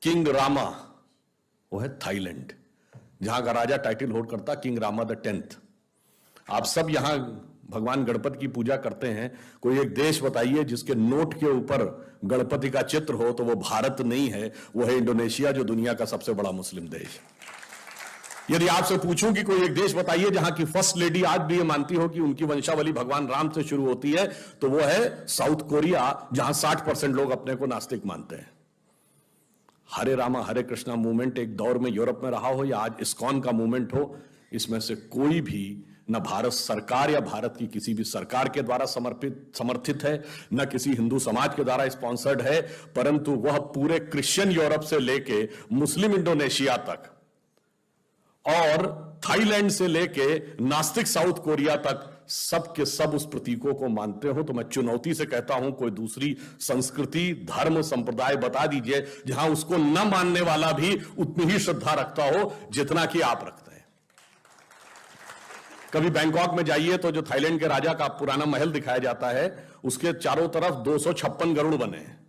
King Rama, वो है Thailand, जहां का राजा टाइटल होल्ड करता किंग रामा द 10th। आप सब यहां भगवान गणपति की पूजा करते हैं, कोई एक देश बताइए जिसके नोट के ऊपर गणपति का चित्र हो, तो वो भारत नहीं है, वो है इंडोनेशिया, जो दुनिया का सबसे बड़ा मुस्लिम देश। यदि आपसे पूछूं कि कोई एक देश बताइए जहां की फर्स्ट लेडी आज भी ये मानती हो कि उनकी वंशावली भगवान राम से शुरू होती है, तो वो है साउथ कोरिया, जहां 60% लोग अपने को नास्तिक मानते हैं। हरे रामा हरे कृष्णा मूवमेंट एक दौर में यूरोप में रहा हो या आज इस्कॉन का मूवमेंट हो, इसमें से कोई भी न भारत सरकार या भारत की किसी भी सरकार के द्वारा समर्थित है, न किसी हिंदू समाज के द्वारा स्पॉन्सर्ड है, परंतु वह पूरे क्रिश्चियन यूरोप से लेके मुस्लिम इंडोनेशिया तक और थाईलैंड से लेके नास्तिक साउथ कोरिया तक सब के सब उस प्रतीकों को मानते हो। तो मैं चुनौती से कहता हूं, कोई दूसरी संस्कृति, धर्म, संप्रदाय बता दीजिए जहां उसको न मानने वाला भी उतनी ही श्रद्धा रखता हो जितना कि आप रखते हैं। कभी बैंकॉक में जाइए तो जो थाईलैंड के राजा का पुराना महल दिखाया जाता है, उसके चारों तरफ 256 गरुड़ बने हैं,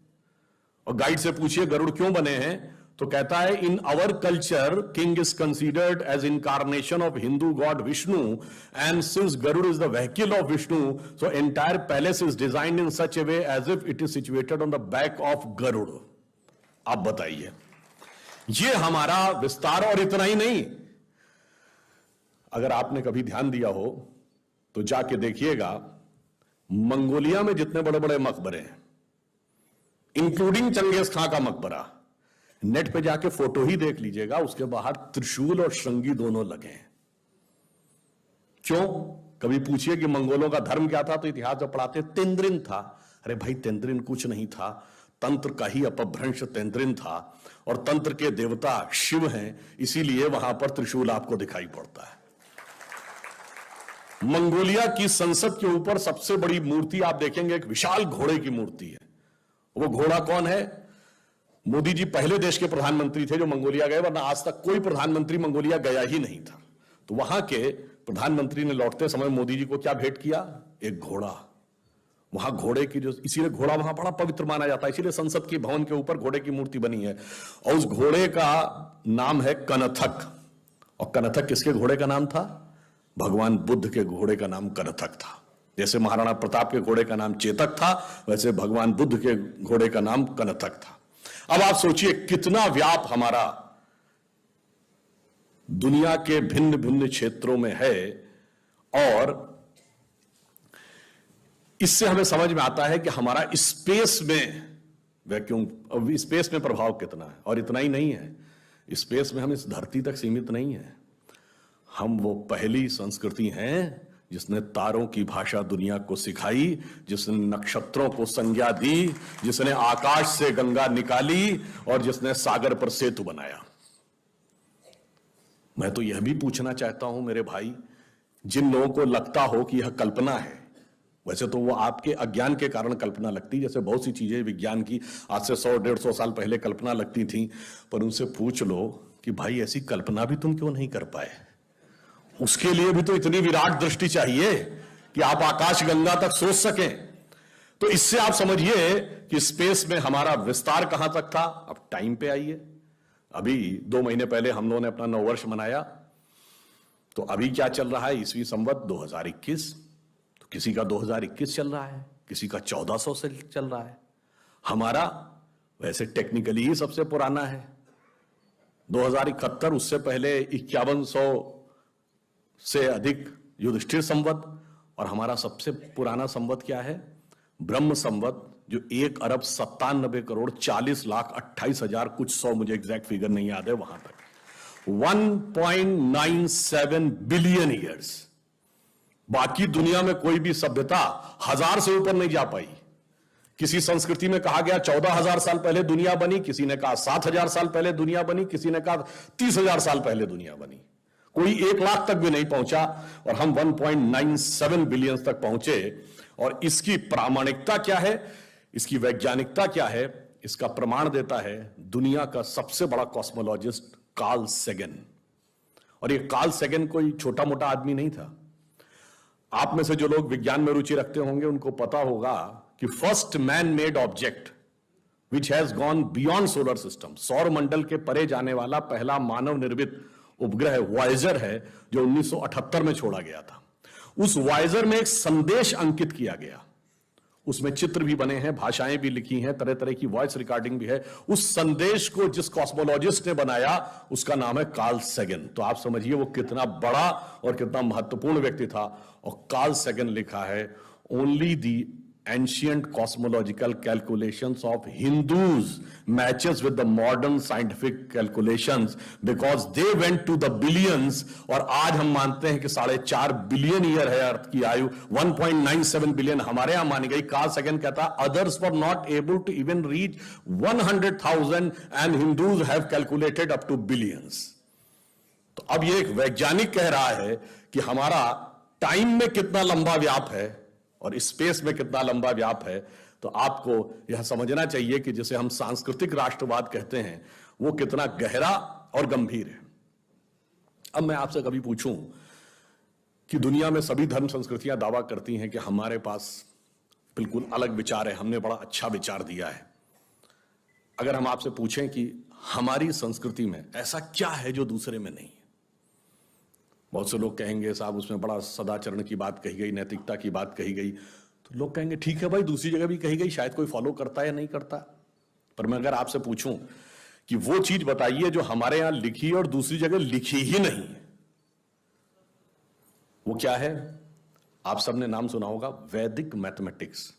और गाइड से पूछिए गरुड़ क्यों बने हैं, तो कहता है in our culture king is considered as incarnation of Hindu god Vishnu, and since Garuda is the vehicle of Vishnu, so entire palace is designed in such a way as if it is situated on the back of Garuda. आप बताइए, ये हमारा विस्तार। और इतना ही नहीं, अगर आपने कभी ध्यान दिया हो तो जाके देखिएगा, मंगोलिया में जितने बड़े बड़े मकबरे हैं, इंक्लूडिंग चंगेज खां का मकबरा, नेट पे जाके फोटो ही देख लीजिएगा, उसके बाहर त्रिशूल और श्रृंगी दोनों लगे हैं। क्यों? कभी पूछिए कि मंगोलों का धर्म क्या था, तो इतिहास जब पढ़ाते तेंद्रिन था। अरे भाई, तेंद्रिन कुछ नहीं था, तंत्र का ही अपभ्रंश तेंद्रिन था, और तंत्र के देवता शिव हैं, इसीलिए वहां पर त्रिशूल आपको दिखाई पड़ता है। मंगोलिया की संसद के ऊपर सबसे बड़ी मूर्ति आप देखेंगे, एक विशाल घोड़े की मूर्ति है। वो घोड़ा कौन है? मोदी जी पहले देश के प्रधानमंत्री थे जो मंगोलिया गए, वरना आज तक कोई प्रधानमंत्री मंगोलिया गया ही नहीं था। तो वहां के प्रधानमंत्री ने लौटते समय मोदी जी को क्या भेंट किया? एक घोड़ा। वहां घोड़े की जो, इसीलिए घोड़ा वहां बड़ा पवित्र माना जाता है, इसीलिए संसद के भवन के ऊपर घोड़े की मूर्ति बनी है, और उस घोड़े का नाम है कनथक। और कनथक किसके घोड़े का नाम था? भगवान बुद्ध के घोड़े का नाम कनथक था। जैसे महाराणा प्रताप के घोड़े का नाम चेतक था, वैसे भगवान बुद्ध के घोड़े का नाम कनथक था। अब आप सोचिए कितना व्याप हमारा दुनिया के भिन्न भिन्न क्षेत्रों में है, और इससे हमें समझ में आता है कि हमारा स्पेस में वैक्यूम, स्पेस में प्रभाव कितना है। और इतना ही नहीं है, स्पेस में हम इस धरती तक सीमित नहीं है, हम वो पहली संस्कृति हैं जिसने तारों की भाषा दुनिया को सिखाई, जिसने नक्षत्रों को संज्ञा दी, जिसने आकाश से गंगा निकाली, और जिसने सागर पर सेतु बनाया। मैं तो यह भी पूछना चाहता हूं मेरे भाई, जिन लोगों को लगता हो कि यह कल्पना है, वैसे तो वो आपके अज्ञान के कारण कल्पना लगती, जैसे बहुत सी चीजें विज्ञान की आज से 100-150 साल पहले कल्पना लगती थी, पर उनसे पूछ लो कि भाई ऐसी कल्पना भी तुम क्यों नहीं कर पाए? उसके लिए भी तो इतनी विराट दृष्टि चाहिए कि आप आकाश गंगा तक सोच सकें। तो इससे आप समझिए कि स्पेस में हमारा विस्तार कहां तक था। अब टाइम पे आइए, अभी 2 महीने पहले हम लोगों ने अपना नववर्ष मनाया, तो अभी क्या चल रहा है? ईस्वी संवत 2021। तो किसी का 2021 चल रहा है, किसी का 1400 से चल रहा है। हमारा वैसे टेक्निकली ही सबसे पुराना है, 2071। उससे पहले 5100 से अधिक युधिष्ठिर संवत, और हमारा सबसे पुराना संवत क्या है? ब्रह्म संवत, जो 1,97,40,28,000 कुछ 100, मुझे एग्जैक्ट फिगर नहीं याद है, वहां तक 1.97 बिलियन ईयर्स। बाकी दुनिया में कोई भी सभ्यता 1000 से ऊपर नहीं जा पाई। किसी संस्कृति में कहा गया 14,000 साल पहले दुनिया बनी, किसी ने कहा 7,000 साल पहले दुनिया बनी, किसी ने कहा 30,000 साल पहले दुनिया बनी। कोई 1 लाख तक भी नहीं पहुंचा, और हम 1.97 बिलियन तक पहुंचे। और इसकी प्रामाणिकता क्या है, इसकी वैज्ञानिकता क्या है, इसका प्रमाण देता है दुनिया का सबसे बड़ा कॉस्मोलॉजिस्ट कार्ल सेगन। और ये कार्ल सेगन कोई छोटा मोटा आदमी नहीं था। आप में से जो लोग विज्ञान में रुचि रखते होंगे उनको पता होगा कि first man made object, which has gone beyond solar system. सौर मंडल के परे जाने वाला पहला मानव निर्मित उपग्रह वॉयेजर है जो 1978 में छोड़ा गया था। उस वॉयेजर में एक संदेश अंकित किया गया, उसमें चित्र भी बने हैं, भाषाएं भी लिखी हैं, तरह तरह की वॉइस रिकॉर्डिंग भी है। उस संदेश को जिस कॉस्मोलॉजिस्ट ने बनाया उसका नाम है कार्ल सैगन। तो आप समझिए वो कितना बड़ा और कितना महत्वपूर्ण व्यक्ति था। और कार्ल सैगन लिखा है, only the ancient cosmological calculations of Hindus matches with the modern scientific calculations because they went to the billions। और आज हम मानते हैं कि 4.5 बिलियन ईयर है अर्थ की आयु, 1.97 बिलियन हमारे यहां मानी गई। कार्ल सैगन कहता है others were not able to even reach 100,000 and Hindus have calculated up to billions। तो अब ये एक वैज्ञानिक कह रहा है कि हमारा टाइम में कितना लंबा व्याप है और स्पेस में कितना लंबा व्याप है। तो आपको यह समझना चाहिए कि जिसे हम सांस्कृतिक राष्ट्रवाद कहते हैं वो कितना गहरा और गंभीर है। अब मैं आपसे कभी पूछूं कि दुनिया में सभी धर्म संस्कृतियां दावा करती हैं कि हमारे पास बिल्कुल अलग विचार है, हमने बड़ा अच्छा विचार दिया है। अगर हम आपसे पूछें कि हमारी संस्कृति में ऐसा क्या है जो दूसरे में नहीं है, बहुत से लोग कहेंगे साहब उसमें बड़ा सदाचरण की बात कही गई, नैतिकता की बात कही गई। तो लोग कहेंगे ठीक है भाई, दूसरी जगह भी कही गई, शायद कोई फॉलो करता है या नहीं करता। पर मैं अगर आपसे पूछूं कि वो चीज बताइए जो हमारे यहां लिखी और दूसरी जगह लिखी ही नहीं है, वो क्या है? आप सबने नाम सुना होगा Vedic mathematics.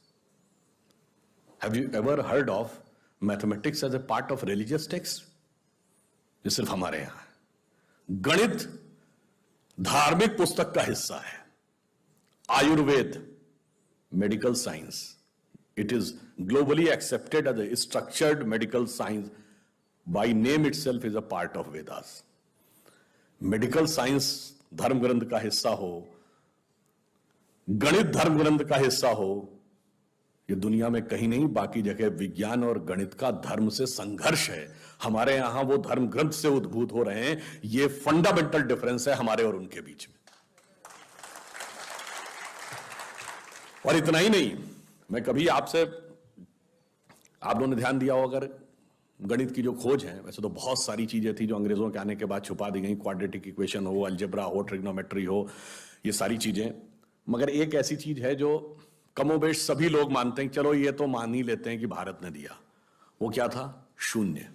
Have you ever heard of mathematics as a part of religious text? ये सिर्फ हमारे यहां है। गणित धार्मिक पुस्तक का हिस्सा है। Ayurveda medical science, it is globally accepted as a structured medical science, by name itself is a part of Vedas. Medical science धर्म ग्रंथ का हिस्सा हो, गणित धर्म ग्रंथ का हिस्सा हो, ये दुनिया में कहीं नहीं, बाकी जगह विज्ञान और गणित का धर्म से संघर्ष है। हमारे यहां वो धर्म ग्रंथ से उद्भूत हो रहे हैं। ये फंडामेंटल डिफरेंस है हमारे और उनके बीच में। और इतना ही नहीं, मैं कभी आपसे, आप लोगों ने ध्यान दिया हो अगर गणित की जो खोज है, वैसे तो बहुत सारी चीजें थी जो अंग्रेजों के आने के बाद छुपा दी गई, क्वाड्रेटिक इक्वेशन हो, अलजेब्रा हो, ट्रिग्नोमेट्री हो, ये सारी चीजें। मगर एक ऐसी चीज है जो कमोबेश सभी लोग मानते हैं, चलो ये तो मान ही लेते हैं कि भारत ने दिया। वो क्या था? शून्य।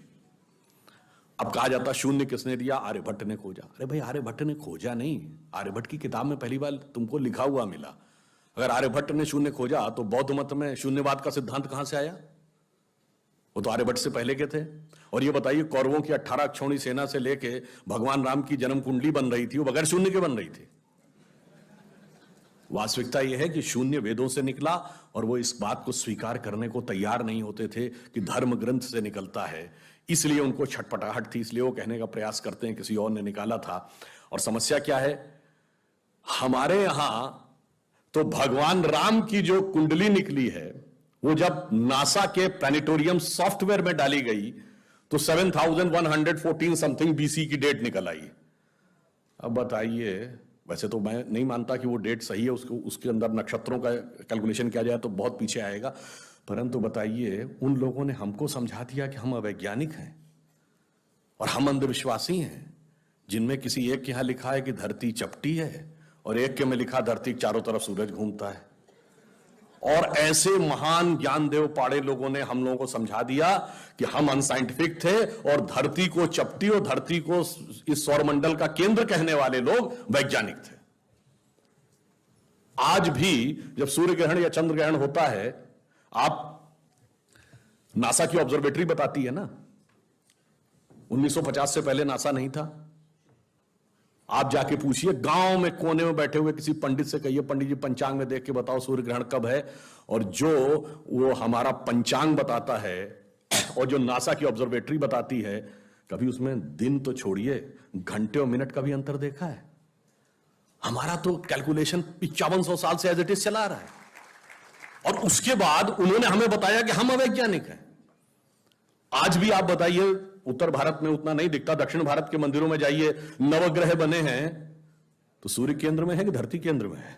अब कहा जाता शून्य किसने दिया? आर्यभट्ट ने खोजा। अरे भाई आर्यभट्ट ने खोजा नहीं, आर्यभट्ट की किताब में पहली बार तुमको लिखा हुआ मिला। अगर आर्यभट्ट ने शून्य खोजा तो बौद्ध मत में शून्यवाद का सिद्धांत कहां से आया? वो तो आर्यभट्ट से पहले के थे। और ये बताइए कौरवों की 18 अक्षौणी सेना से लेके भगवान राम की जन्म कुंडली बन रही थी, वो बगैर शून्य के बन रही थी। वास्तविकता यह है कि शून्य वेदों से निकला और वो इस बात को स्वीकार करने को तैयार नहीं होते थे कि धर्म ग्रंथ से निकलता है। इसलिए उनको छटपटाहट थी, इसलिए वो कहने का प्रयास करते हैं किसी और ने निकाला था। और समस्या क्या है? हमारे यहां तो भगवान राम की जो कुंडली निकली है वो जब नासा के प्लैनेटोरियम सॉफ्टवेयर में डाली गई तो 7114 समथिंग बीसी की डेट निकल आई। अब बताइए, वैसे तो मैं नहीं मानता कि वो डेट सही है, उसके अंदर नक्षत्रों का कैलकुलेशन किया जाए तो बहुत पीछे आएगा, परंतु बताइए उन लोगों ने हमको समझा दिया कि हम अवैज्ञानिक हैं और हम अंधविश्वासी हैं, जिनमें किसी एक के यहां लिखा है कि धरती चपटी है और एक के में लिखा धरती के चारों तरफ सूरज घूमता है। और ऐसे महान ज्ञानदेव पाड़े लोगों ने हम लोगों को समझा दिया कि हम अनसाइंटिफिक थे और धरती को चपटी और धरती को इस सौरमंडल का केंद्र कहने वाले लोग वैज्ञानिक थे। आज भी जब सूर्य ग्रहण या चंद्र ग्रहण होता है, आप नासा की ऑब्जर्वेटरी बताती है ना, 1950 से पहले नासा नहीं था। आप जाके पूछिए गांव में कोने में बैठे हुए किसी पंडित से, कहिए पंडित जी पंचांग में देख के बताओ सूर्य ग्रहण कब है, और जो वो हमारा पंचांग बताता है और जो नासा की ऑब्जर्वेटरी बताती है, कभी उसमें दिन तो छोड़िए घंटे और मिनट का भी अंतर देखा है? हमारा तो कैलकुलेशन 5500 साल से एज इट इज चला रहा है और उसके बाद उन्होंने हमें बताया कि हम अवैज्ञानिक हैं। आज भी आप बताइए, उत्तर भारत में उतना नहीं दिखता, दक्षिण भारत के मंदिरों में जाइए, नवग्रह बने हैं तो सूर्य केंद्र में है कि धरती केंद्र में है?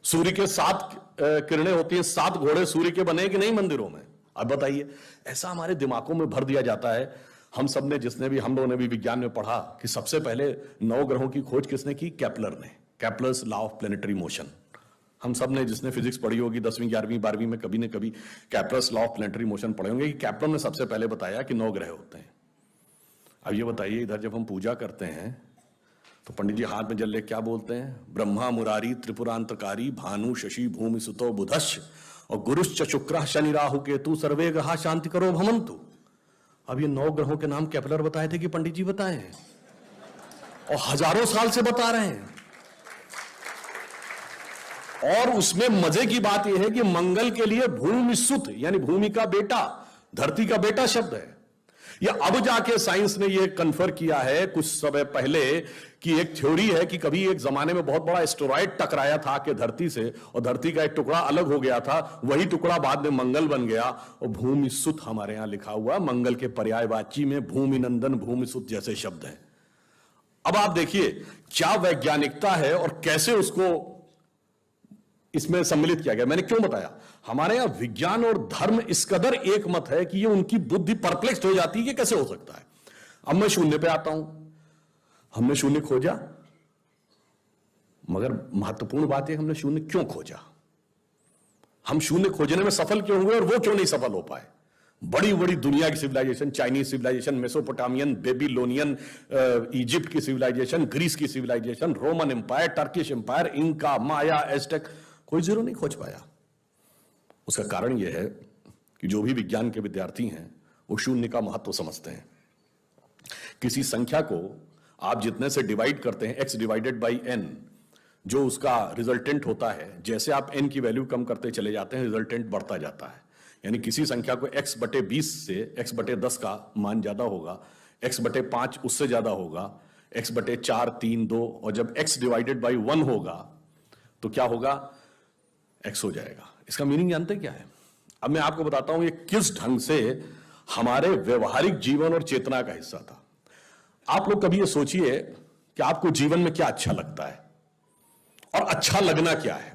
सूर्य के 7 किरणें होती हैं, 7 घोड़े सूर्य के बने कि नहीं मंदिरों में? अब बताइए, ऐसा हमारे दिमागों में भर दिया जाता है। हम लोगों ने भी विज्ञान में पढ़ा कि सबसे पहले 9 ग्रहों की खोज किसने की? केपलर ने। Kepler's law of planetary motion. हम सब ने, जिसने फिजिक्स पढ़ी होगी 10वीं 11वीं 12वीं में, कभी न कभी Kepler's law of planetary motion पढ़े होंगे कि केपलर ने सबसे पहले बताया कि 9 ग्रह होते हैं। अब ये बताइए, इधर जब हम पूजा करते हैं तो पंडित जी हाथ में जल ले क्या बोलते हैं? ब्रह्मा मुरारी त्रिपुरांतकारी भानु शशि भूमि सुतो बुधश्च और गुरुश्च शुक्र शनि राहु केतु सर्वे ग्रहा शांति करो भवन्तु। अब ये 9 ग्रहों के नाम केपलर बताए थे कि पंडित जी बताए हैं? और हजारों साल से बता रहे हैं। और उसमें मजे की बात यह है कि मंगल के लिए भूमि सुत यानी भूमि का बेटा, धरती का बेटा शब्द है। या अब जाके साइंस ने यह कन्फर्म किया है कुछ समय पहले कि एक थ्योरी है कि कभी एक जमाने में बहुत बड़ा एस्टेरॉयड टकराया था कि धरती से, और धरती का एक टुकड़ा अलग हो गया था। वही टुकड़ा बाद में मंगल बन गया और भूमि सुत हमारे यहां लिखा हुआ। मंगल के पर्यायवाची में भूमि नंदन भूमि सुत जैसे शब्द हैं। अब आप देखिए क्या वैज्ञानिकता है और कैसे उसको इसमें सम्मिलित किया गया। मैंने क्यों बताया? हमारे यहां विज्ञान और धर्म इस कदर एक मत है कि ये उनकी बुद्धि परप्लेक्स हो जाती है कि कैसे हो सकता है। अब मैं शून्य पे आता हूं। हमने शून्य खोजा, मगर महत्वपूर्ण बात है हमने शून्य क्यों खोजा? हम शून्य खोजने में सफल क्यों हुए और वो क्यों नहीं सफल हो पाए? बड़ी बड़ी दुनिया की civilisation, Chinese civilisation, Mesopotamian, Babylonian, Egypt की सिविलाइजेशन, ग्रीस की civilisation, Roman empire, Turkish empire, Inca, Maya, Aztec, कोई जीरो नहीं खोज पाया। उसका कारण यह है कि जो भी विज्ञान के विद्यार्थी हैं वो शून्य का महत्व समझते हैं। किसी संख्या को आप जितने से डिवाइड करते हैं, x डिवाइडेड बाई n, जो उसका रिजल्टेंट होता है, जैसे आप n की वैल्यू कम करते चले जाते हैं रिजल्टेंट बढ़ता जाता है। यानी किसी संख्या को x बटे 20 से x बटे 10 का मान ज्यादा होगा, x बटे 5 उससे ज्यादा होगा, x बटे 4, 3, 2, और जब x डिवाइडेड बाई 1 होगा तो क्या होगा? x हो जाएगा। इसका मीनिंग जानते क्या है? अब मैं आपको बताता हूं ये किस ढंग से हमारे व्यवहारिक जीवन और चेतना का हिस्सा था। आप लोग कभी ये सोचिए कि आपको जीवन में क्या अच्छा लगता है और अच्छा लगना क्या है।